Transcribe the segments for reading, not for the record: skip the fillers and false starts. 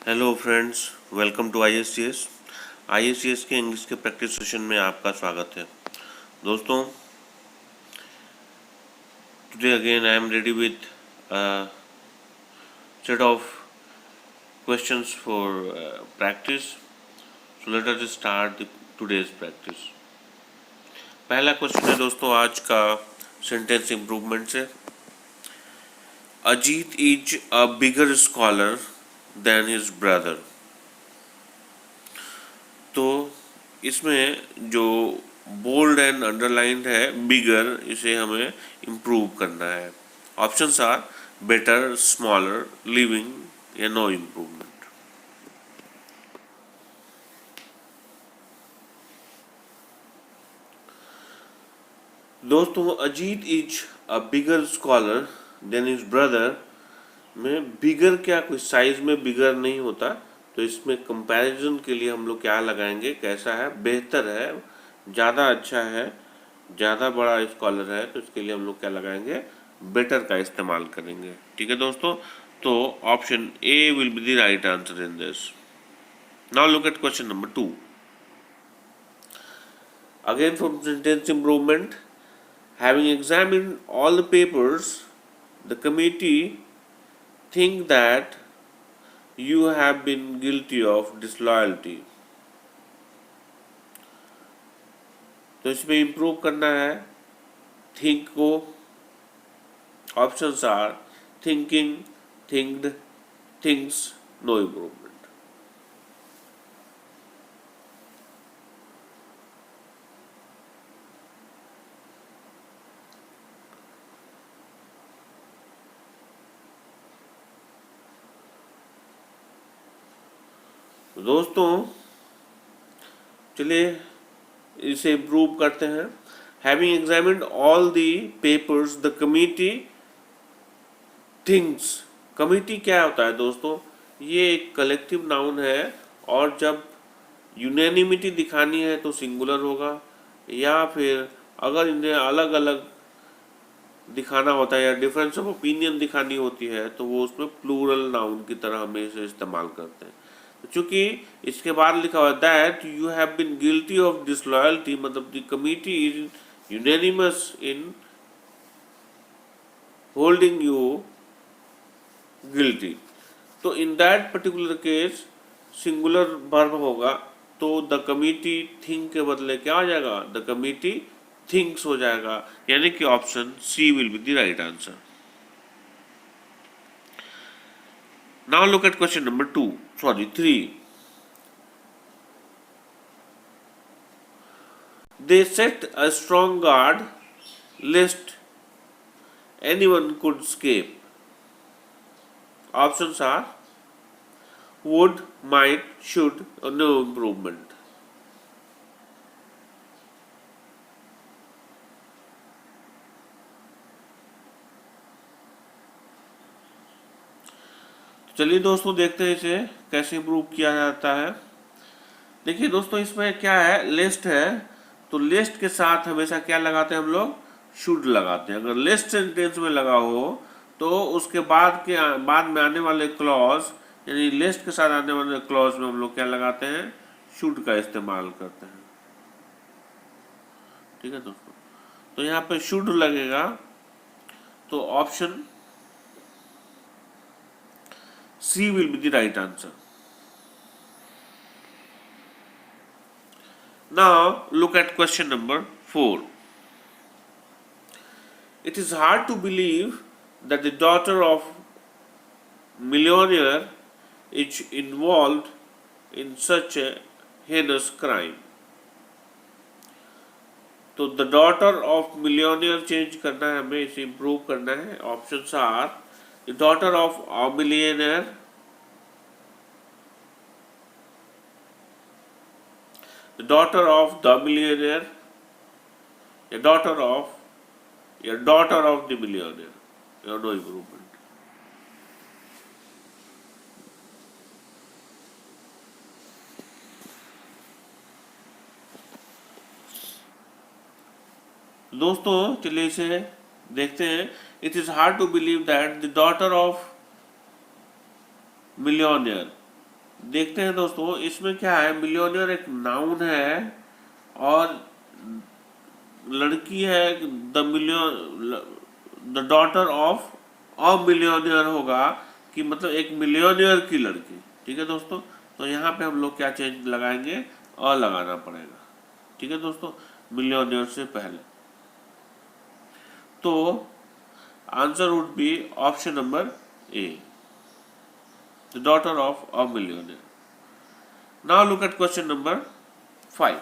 Hello friends, welcome to I S C S के English के practice session में आपका स्वागत है। दोस्तों, today again I am ready with set of questions for practice. So let us start today's practice. पहला question है दोस्तों आज का सेंटेंस इम्प्रूवमेंट से। Ajit is a bigger scholar than his brother. तो इसमें जो बोल्ड एंड अंडरलाइंड है बिगर, इसे हमें इम्प्रूव करना है। Options are better, smaller, living या नो इम्प्रूवमेंट। दोस्तों, Ajit is a bigger scholar than his brother में बिगर क्या कोई साइज में बिगर नहीं होता, तो इसमें कंपैरिजन के लिए हम लोग क्या लगाएंगे, कैसा है, बेहतर है, ज़्यादा अच्छा है, ज़्यादा बड़ा स्कॉलर है, तो इसके लिए हम लोग क्या लगाएंगे, बेटर का इस्तेमाल करेंगे। ठीक है दोस्तों, तो option A will be the right answer in this. Now look at question number 2। Again from sentence improvement. Having examined all the papers, the committee think that you have been guilty of disloyalty। तो इसमें improve करना है think को। Options are thinking, thinked, thinks, no improvement. दोस्तों चलिए इसे improve करते हैं। Having examined all the papers, the committee thinks. Committee क्या होता है दोस्तों, ये एक कलेक्टिव नाउन है, और जब यूनैनिमिटी दिखानी है तो सिंगुलर होगा, या फिर अगर इन्हें अलग अलग दिखाना होता है या डिफरेंस ऑफ ओपिनियन दिखानी होती है तो वो उसमें प्लूरल नाउन की तरह हम इसे इस्तेमाल करते हैं। तो चूंकि इसके बाद लिखा हुआ है that you have been guilty of disloyalty, मतलब the committee is unanimous in holding you guilty, तो in that particular case singular verb होगा, तो द कमिटी थिंक के बदले क्या आ जाएगा, द कमिटी थिंक्स हो जाएगा, यानी कि option C will be the right answer. Now look at question number 3। They set a strong guard lest anyone could escape. Options are would, might, should, or no improvement. चलिए दोस्तों देखते हैं इसे कैसे इम्प्रूव किया जाता है। देखिए दोस्तों, इसमें क्या है, लिस्ट है, तो लिस्ट के साथ हमेशा क्या लगाते हैं हम लोग, शुड लगाते हैं। अगर लिस्ट सेंटेंस में लगा हो तो उसके बाद में आने वाले क्लॉज, यानी लिस्ट के साथ आने वाले क्लॉज में हम लोग क्या लगाते हैं, शुड का इस्तेमाल करते हैं। ठीक है दोस्तों, तो यहाँ पे शुड लगेगा, तो option C will be the right answer. Now look at question number 4. It is hard to believe that the daughter of millionaire is involved in such a heinous crime. तो the daughter of millionaire change करना है हमें, इसे improve करना है। Options are the daughter of a millionaire, the daughter of the millionaire, a daughter of the millionaire. You have no improvement. दोस्तों चलिए इसे देखते हैं। It is hard to believe that the daughter of millionaire, देखते हैं दोस्तों इसमें क्या है, मिलियनियर एक नाउन है और लड़की है, the daughter of a millionaire होगा, कि मतलब एक मिलियनियर की लड़की। ठीक है दोस्तों, तो यहाँ पे हम लोग क्या चेंज लगाएंगे, अ लगाना पड़ेगा। ठीक है दोस्तों, मिलियनियर से पहले। तो answer would be option number A, the daughter of a millionaire. Now look at question number 5.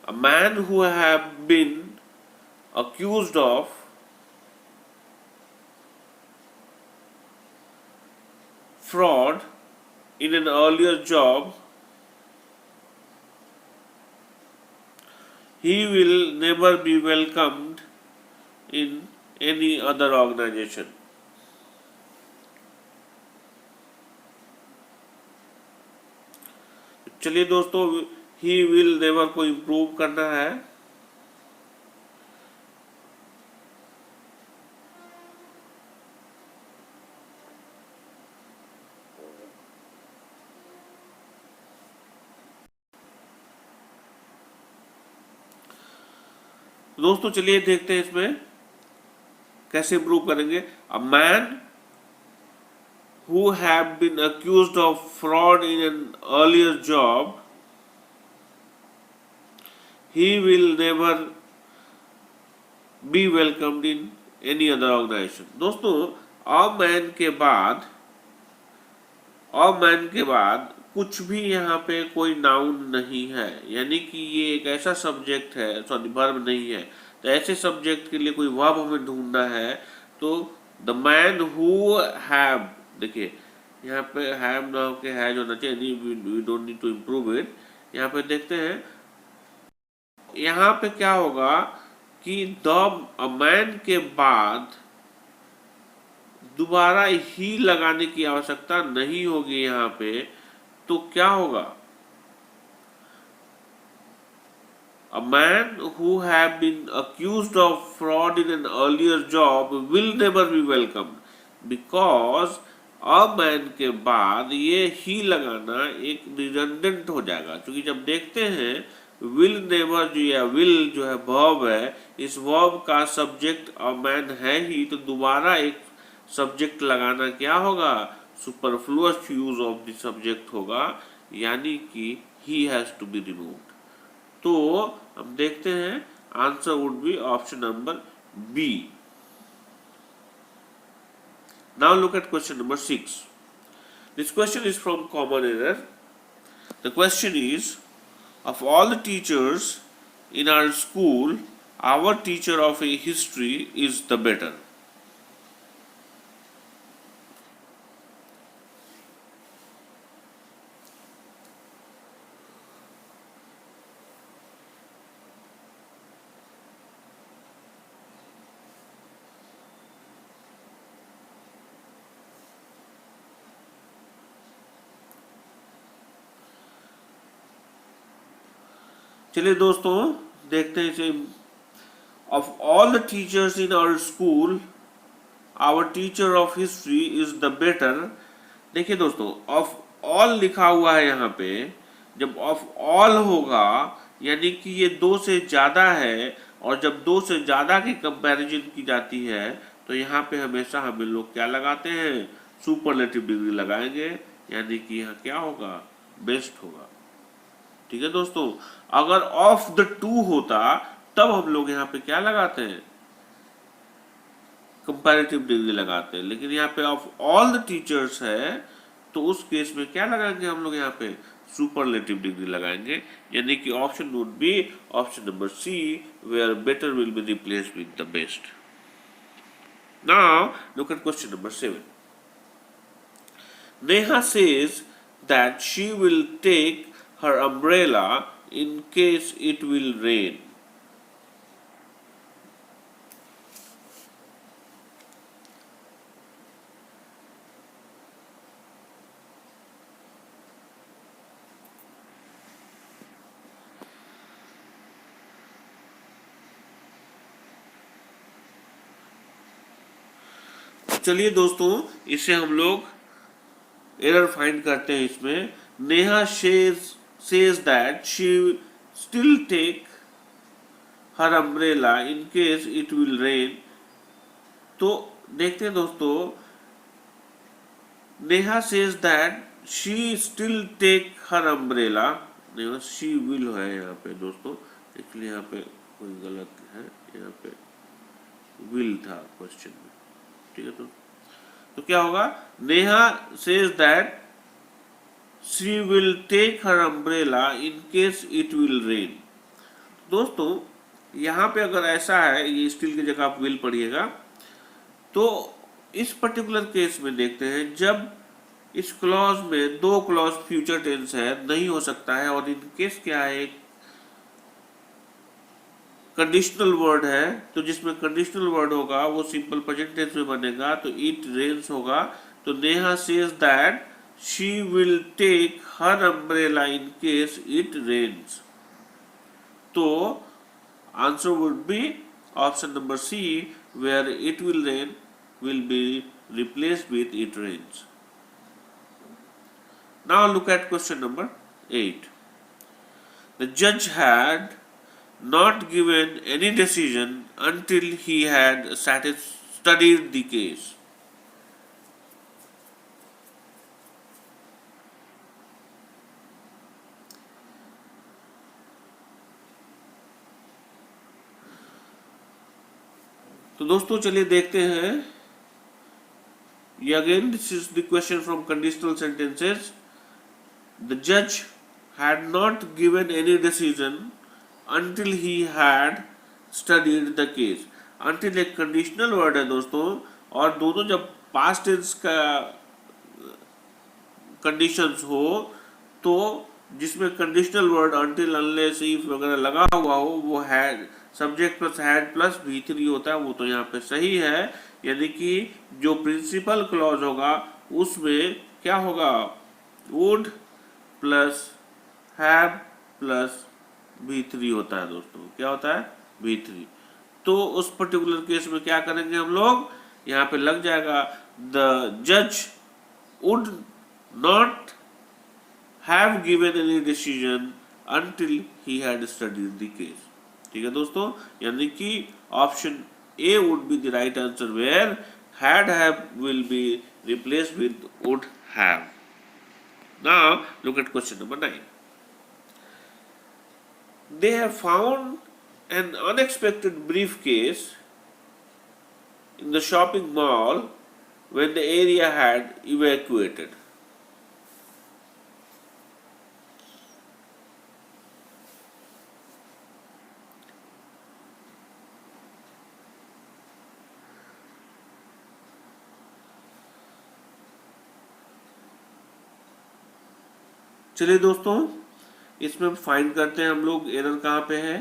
A man who have been accused of fraud in an earlier job, he will never be welcomed in any other organization. चलिए दोस्तों, he will never को improve करना है। दोस्तों चलिए देखते हैं इसमें कैसे इम्प्रूव करेंगे। A man who have been accused of fraud in an earlier job, he will never be welcomed in any other organization. दोस्तों अ मैन के बाद कुछ भी यहाँ पे कोई नाउन नहीं है, यानी कि ये एक ऐसा सब्जेक्ट है, सॉरी वर्ब नहीं है। तो ऐसे सब्जेक्ट के लिए कोई वर्ब हमें ढूंढना है। तो द मैन हु हैव, देखिए यहाँ पे हैव ना होके हैज होना चाहिए, we don't need to improve it. यहाँ पे देखते हैं, यहाँ पे क्या होगा कि द मैन के बाद दोबारा ही लगाने की आवश्यकता नहीं होगी यहाँ पे। तो क्या होगा, a man who have been accused of fraud in an earlier job will never be welcomed, because a man के बाद ये ही लगाना एक रिडंडेंट हो जाएगा, क्योंकि जब देखते हैं विल नेवर जो है, विल जो है वर्ब है, इस वर्ब का सब्जेक्ट अ मैन है ही, तो दोबारा एक सब्जेक्ट लगाना क्या होगा, superfluous use of the subject होगा, यानी कि he has to be removed. तो हम देखते हैं answer would be option number B. Now look at question number 6. This question is from common error. The question is, of all the teachers in our school, our teacher of a history is the better. चलिए दोस्तों देखते हैं इसे। of all the teachers in our school, our teacher of history is the better. देखिए दोस्तों, of all लिखा हुआ है यहाँ पे, जब of all होगा यानी कि ये दो से ज्यादा है, और जब दो से ज्यादा की कंपैरिजन की जाती है तो यहाँ पे हमेशा हम लोग क्या लगाते हैं, सुपरलेटिव डिग्री लगाएंगे, यानी कि यहाँ क्या होगा, बेस्ट होगा। ठीक है दोस्तों, अगर ऑफ द टू होता तब हम लोग यहाँ पे क्या लगाते हैं, कंपैरेटिव डिग्री लगाते हैं, लेकिन यहाँ पे ऑफ ऑल द टीचर्स है, तो उस केस में क्या लगाएंगे हम लोग, यहाँ पे सुपरलेटिव डिग्री लगाएंगे, यानी कि option would be option number C, where better will be replaced with the best. Now look at question number 7. Neha says that she will take her umbrella in case it will rain. चलिए दोस्तों इसे हम लोग error find करते हैं इसमें। Neha says that she still take her umbrella in case it will rain. तो देखते हैं दोस्तों, Neha says that she still take her umbrella, नहीं शी विल है यहाँ पे दोस्तों, इसलिए यहाँ पे कोई गलत है, यहाँ पे विल था क्वेश्चन में, ठीक है। तो क्या होगा, Neha says that she will take her umbrella in case it will rain. दोस्तों यहाँ पे अगर ऐसा है, ये स्टिल की जगह आप विल पढ़िएगा, तो इस पर्टिकुलर केस में देखते हैं, जब इस क्लॉज में दो क्लॉज फ्यूचर टेंस है, नहीं हो सकता है, और इन केस क्या है, कंडीशनल वर्ड है, तो जिसमें कंडीशनल वर्ड होगा वो सिंपल प्रेजेंट टेंस में बनेगा, तो इट रेन्स होगा। तो Neha says that she will take her umbrella in case it rains. तो answer would be option number C, where it will rain will be replaced with it rains. Now look at question number 8. The judge had not given any decision until he had studied the case. तो दोस्तों चलिए देखते हैं, again this is the question from conditional sentences. The judge had not given any decision until he had studied the case. Until एक conditional word है दोस्तों, और दोनों जब past tense का conditions हो, तो जिसमें conditional word until, unless, if वगैरह लगा हुआ हो, वो had subject plus had plus V3 होता है, वो तो यहाँ पे सही है। यानी कि जो प्रिंसिपल क्लॉज होगा उसमें क्या होगा, would plus have plus V3 होता है दोस्तों, क्या होता है, V3। तो उस पर्टिकुलर केस में क्या करेंगे हम लोग, यहाँ पे लग जाएगा द जज would not have given any decision until he had studied the case। ठीक है दोस्तों, यानी कि option A would be the right answer, where had have will be replaced with would have. Now look at question number 9. They have found an unexpected briefcase in the shopping mall when the area had evacuated. चलिए दोस्तों, इसमें find करते हैं हम लोग error कहाँ पे है।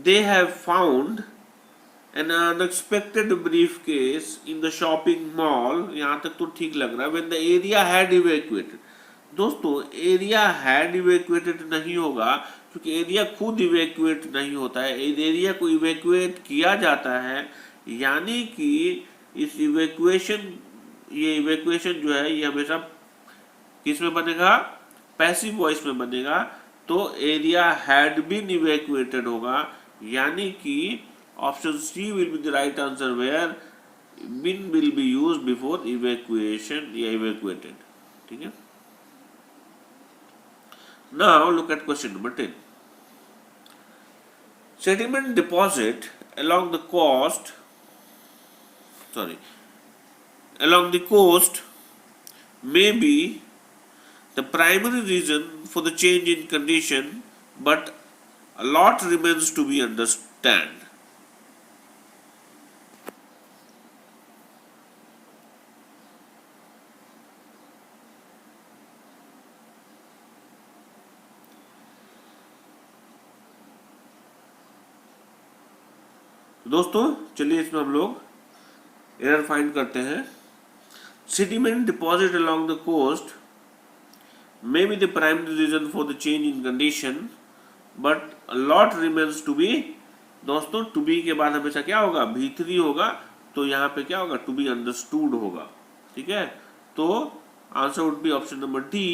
They have found an unexpected briefcase in the shopping mall, यहाँ तक तो ठीक लग रहा है। When the area had evacuated, दोस्तों एरिया हैड इवैक्यूएटेड नहीं होगा, क्योंकि एरिया खुद इवैक्यूएट नहीं होता है, एरिया को इवैक्यूएट किया जाता है। यानी कि इस इवैक्यूएशन, ये इवैक्यूएशन जो है ये हमेशा किस में बनेगा, पैसिव वॉइस में बनेगा। तो एरिया हैड बीन इवैक्यूएटेड होगा, यानी कि option C will be the right answer, where been will be use before evacuation या इवैक्यूएटेड। ठीक है। Now look at question number 10. Sediment deposit along the coast may be the primary reason for the change in condition, but a lot remains to be understood. दोस्तों चलिए इसमें हम लोग error find करते हैं। Sediment deposit along the coast may be the primary reason for the change in condition, but a lot remains to be। दोस्तों to be के बाद हमेशा क्या होगा, V3 होगा, तो यहाँ पे क्या होगा, to be understood होगा। ठीक है, तो answer would be option number D,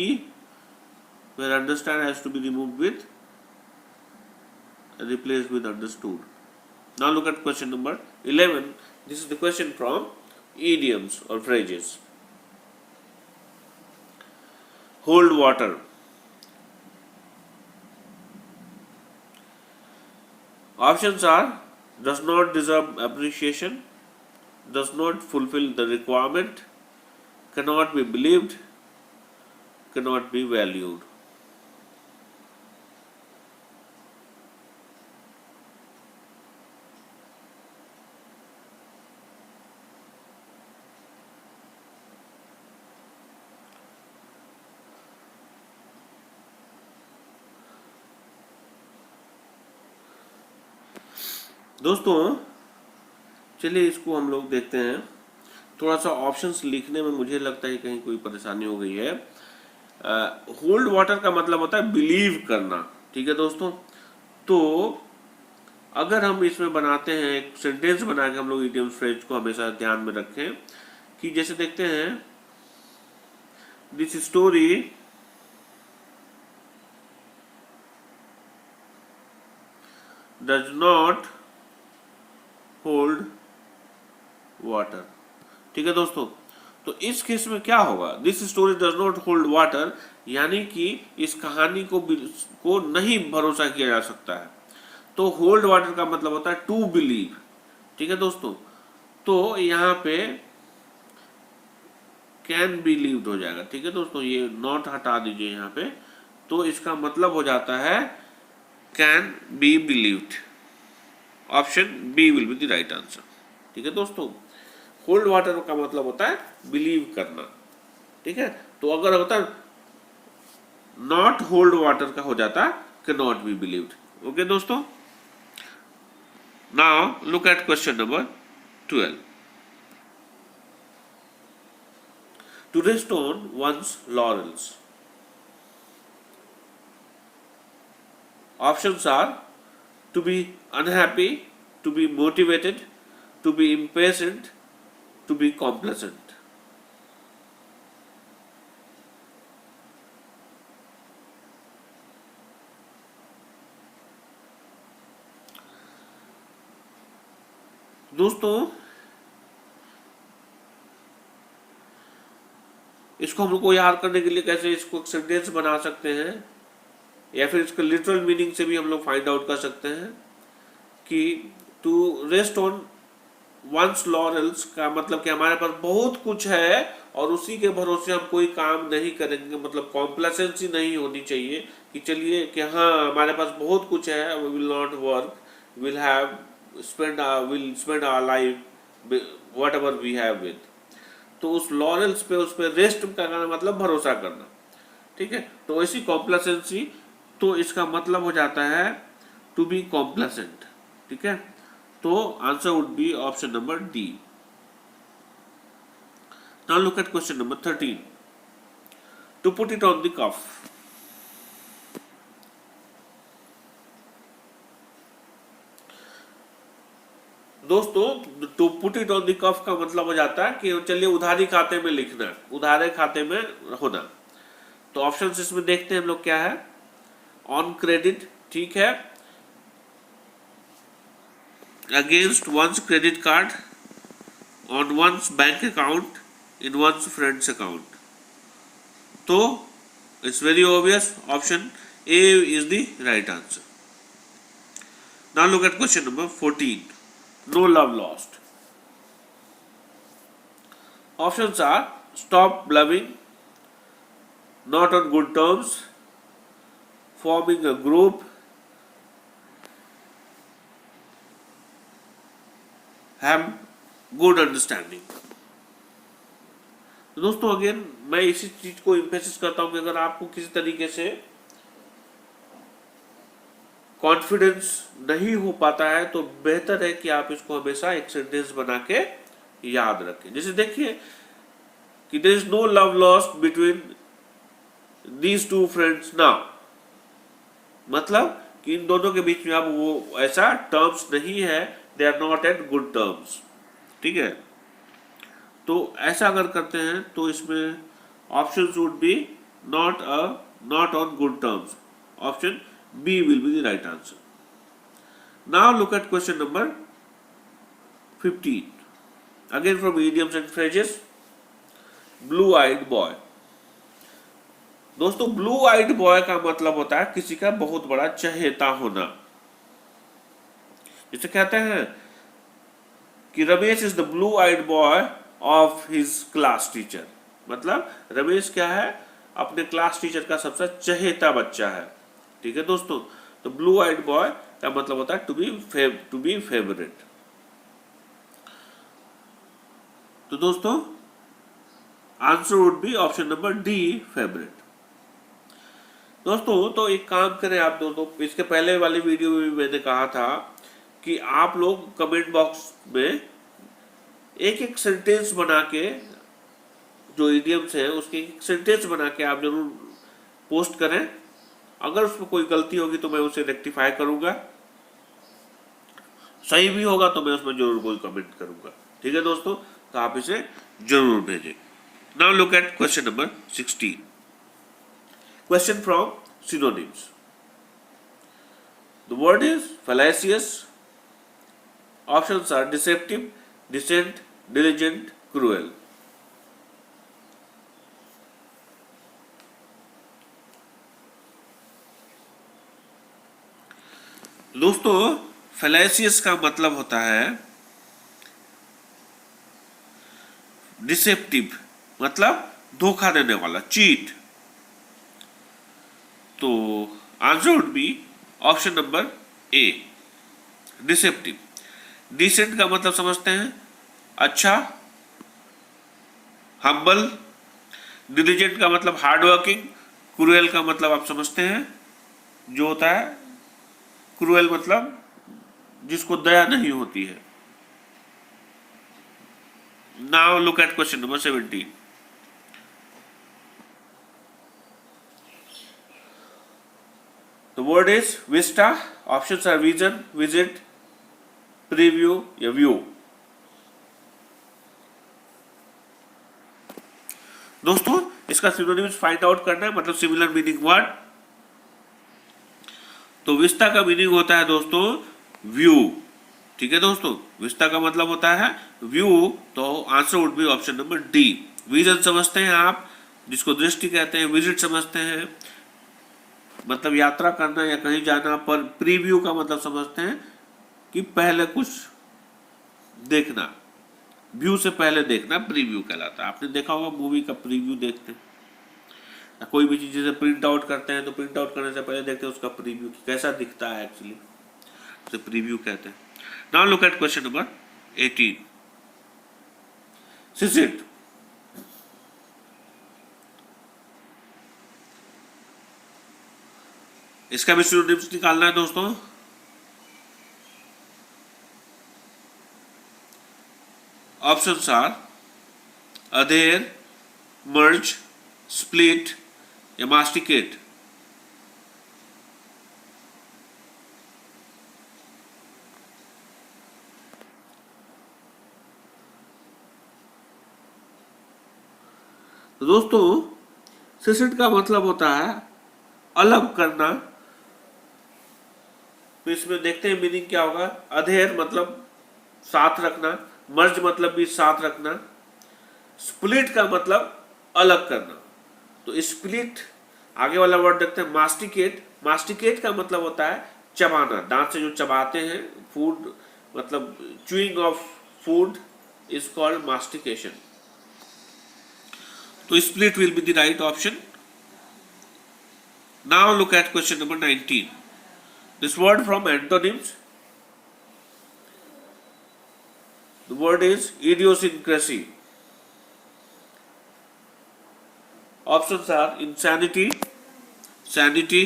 where understand has to be removed with replaced with understood. Now look at question number 11. This is the question from idioms or phrases. Hold water. Options are does not deserve appreciation, does not fulfill the requirement, cannot be believed, cannot be valued. दोस्तों चलिए इसको हम लोग देखते हैं। थोड़ा सा options लिखने में मुझे लगता है कहीं कोई परेशानी हो गई है। होल्ड वाटर का मतलब होता है बिलीव करना, ठीक है दोस्तों। तो अगर हम इसमें बनाते हैं एक सेंटेंस बना के, हम लोग इडियम फ्रेज को हमेशा ध्यान में रखें कि जैसे देखते हैं, this story does not hold water, ठीक है दोस्तों। तो इस केस में क्या होगा, this story does not hold water, यानी कि इस कहानी को नहीं भरोसा किया जा सकता है। तो होल्ड वाटर का मतलब होता है टू बिलीव, ठीक है दोस्तों। तो यहाँ पे कैन बिलीव्ड हो जाएगा, ठीक है दोस्तों, ये नॉट हटा दीजिए यहाँ पे। तो इसका मतलब हो जाता है can be believed. Option B will be the right answer, ठीक है दोस्तों। होल्ड वाटर का मतलब होता है बिलीव करना, ठीक है। तो अगर होता है नॉट होल्ड वाटर का हो जाता can not be believed. Okay दोस्तों, now look at question number 12. To rest on one's laurels. Options are to be unhappy, to be motivated, to be impatient, to be complacent. दोस्तों इसको हम लोग को याद करने के लिए कैसे इसको सेंटेंस बना सकते हैं, या फिर इसका लिटरल मीनिंग से भी हम लोग फाइंड आउट कर सकते हैं कि to rest on one's laurels का मतलब कि हमारे पास बहुत कुछ है और उसी के भरोसे हम कोई काम नहीं करेंगे। मतलब कॉम्प्लेसेंसी नहीं होनी चाहिए कि चलिए कि हाँ हमारे पास बहुत कुछ है, we will not work, will spend our life whatever we have with. तो उस लॉरेल्स पे, उस पे रेस्ट करना मतलब भरोसा करना, ठीक है। तो ऐसी कॉम्प्लेसेंसी, तो इसका मतलब हो जाता है टू बी कॉम्प्लेसेंट, ठीक है। तो answer would be option number D. Now look at question number 13. To put it on the cuff. दोस्तों to put it on the cuff का मतलब हो जाता है कि चलिए उधारी खाते में लिखना, उधारे खाते में होना। तो ऑप्शन इसमें देखते हैं हम लोग क्या है। ऑन क्रेडिट, ठीक है, against one's credit card, on one's bank account, in one's friend's account. तो it's very obvious, option A is the right answer. Now look at question number 14. No love lost. Options are stop loving, not on good terms, forming a group, have good understanding. तो दोस्तों again मैं इसी चीज को emphasis करता हूं कि अगर आपको किसी तरीके से कॉन्फिडेंस नहीं हो पाता है तो बेहतर है कि आप इसको हमेशा एक सेंटेंस बना के याद रखें। जैसे देखिए कि there is no love lost between these two friends now, मतलब कि इन दोनों के बीच में अब वो ऐसा टर्म्स नहीं है, they are not at good terms, ठीक है। तो ऐसा अगर करते हैं तो इसमें option would be not on good terms. Option B will be the right answer. Now look at question number 15. Again from idioms and phrases. Blue eyed boy. दोस्तों ब्लू आइड बॉय का मतलब होता है किसी का बहुत बड़ा चहेता होना. जिसे कहते हैं कि Ramesh is the blue eyed boy of his class teacher. मतलब रमेश क्या है, अपने क्लास टीचर का सबसे चहेता बच्चा है. ठीक है दोस्तों, तो ब्लू आइड बॉय का मतलब होता है टू बी फेवरेट. तो दोस्तों answer would be option number D, favourite. दोस्तों तो एक काम करें आप दोस्तों, इसके पहले वाली वीडियो में भी मैंने कहा था कि आप लोग कमेंट बॉक्स में एक एक सेंटेंस बना के, जो इडियम्स है उसके एक सेंटेंस बना के आप जरूर पोस्ट करें. अगर उसमें कोई गलती होगी तो मैं उसे रेक्टिफाई करूंगा, सही भी होगा तो मैं उसमें जरूर कोई कमेंट करूंगा. ठीक है दोस्तों, तो आप इसे जरूर भेजें. Now look at question number 16. Question from synonyms. The word is fallacious. Options are deceptive, decent, diligent, cruel. दोस्तों fallacious का मतलब होता है डिसेप्टिव, मतलब धोखा देने वाला, चीट. तो answer would be option number A, deceptive. Decent का मतलब समझते हैं अच्छा, हम्बल. डिलिजेंट का मतलब हार्ड वर्किंग. क्रूएल का मतलब आप समझते हैं जो होता है, क्रूएल मतलब जिसको दया नहीं होती है. Now look at question number 17. The word is vista. Options are vision, visit, preview या view. दोस्तों इसका सिनोनिम्स फाइंड आउट करना है, मतलब सिमिलर मीनिंग वर्ड. तो विस्ता का मीनिंग होता है दोस्तों व्यू. ठीक है दोस्तों, विस्ता का मतलब होता है व्यू. तो answer would be option number D. Vision समझते हैं आप, जिसको दृष्टि कहते हैं. विजिट समझते हैं मतलब यात्रा करना या कहीं जाना. पर प्रीव्यू का मतलब समझते हैं कि पहले कुछ देखना, व्यू से पहले देखना प्रीव्यू कहलाता है. आपने देखा होगा मूवी का प्रीव्यू देखते हैं, कोई भी चीज जैसे प्रिंट आउट करते हैं तो प्रिंट आउट करने से पहले देखते हैं उसका प्रीव्यू कैसा दिखता है एक्चुअली, तो प्रीव्यू कहते हैं. Now look at question number 18. सिसिट. इसका भी सिनोनिम्स निकालना है दोस्तों. Options are adhere, merge, split या मास्टिकेट. तो दोस्तों सिसिट का मतलब होता है अलग करना. तो इसमें देखते हैं मीनिंग क्या होगा. अधेर मतलब साथ रखना, मर्ज मतलब भी साथ रखना, स्प्लिट का मतलब अलग करना. तो स्प्लिट आगे वाला वर्ड देखते हैं मास्टिकेट. मास्टिकेट का मतलब होता है चबाना, दांत से जो चबाते हैं फूड, मतलब chewing of food is called mastication. तो split will be the right option. Now look at question number 19. This word from antonyms. The word is idiosyncrasy. Options are insanity, sanity,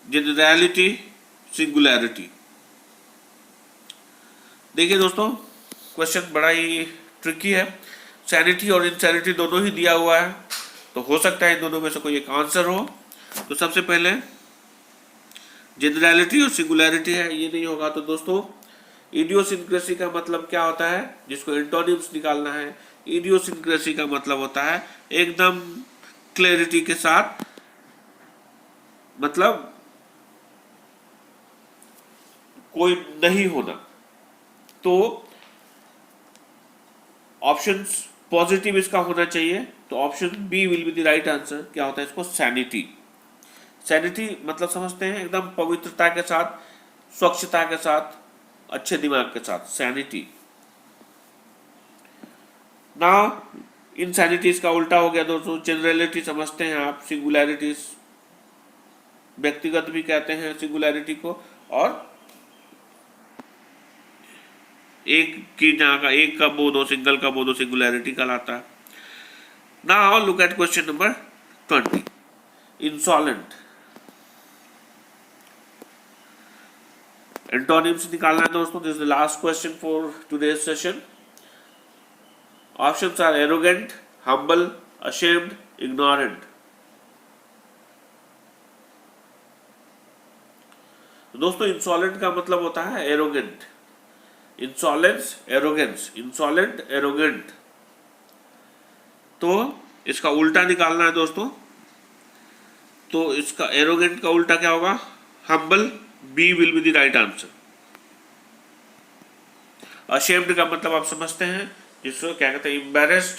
generality, singularity. देखिए दोस्तों question बड़ा ही tricky है. Sanity और insanity दोनों ही दिया हुआ है, तो हो सकता है इन दोनों में से कोई एक आंसर हो. तो सबसे पहले जनरलिटी और सिंगुलैरिटी है, ये नहीं होगा. तो दोस्तों इडियोसिंक्रेसी का मतलब क्या होता है, जिसको एंटोनिम्स निकालना है। इडियोसिंक्रेसी का मतलब होता है एकदम क्लैरिटी के साथ, मतलब कोई नहीं होना। तो ऑप्शन पॉजिटिव इसका होना चाहिए, तो option B will be the right answer. क्या होता है इसको, सैनिटी। सैनिटी मतलब समझते हैं एकदम पवित्रता के साथ, स्वच्छता के साथ, अच्छे दिमाग के साथ, सैनिटी। ना इनसैनिटीज का उल्टा हो गया दोस्तों, जनरलिटी समझते हैं आप, सिंगुलैरिटीज, व्यक्तिगत भी कहते हैं सिंगुलैरिटी को, और एक की जगह एक का बोध हो, सिंगल का बोध हो, सिंगुलैरिटी कहलाता है। Now look at question number 20, insolent. Antonyms निकालना है दोस्तों। This is the last question for today's session. Options are arrogant, humble, ashamed, ignorant. दोस्तों इंसॉलेंट का मतलब होता है arrogant. Insolence, arrogance, insolent, arrogant. तो इसका उल्टा निकालना है दोस्तों। तो इसका एरोगेंट का उल्टा क्या होगा, humble. B will be the right answer. Ashamed का मतलब आप समझते हैं, जिसको क्या कहते हैं, एम्बैरेस्ड।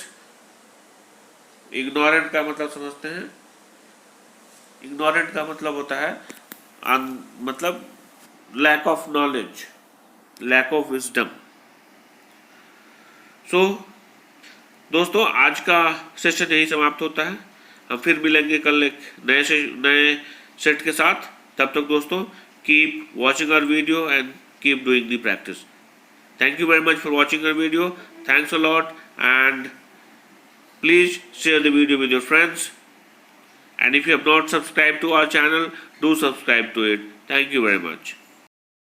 इग्नोरेंट का मतलब समझते हैं, इग्नोरेंट का मतलब होता है मतलब lack of knowledge, lack of wisdom. So दोस्तों आज का सेशन यही समाप्त होता है। हम फिर मिलेंगे कल एक नए सेट के साथ। तब तक दोस्तों keep watching our video and keep doing the practice. Thank you very much for watching our video. Thanks a lot, and please share the video with your friends. And if you have not subscribed to our channel, do subscribe to it. Thank you very much.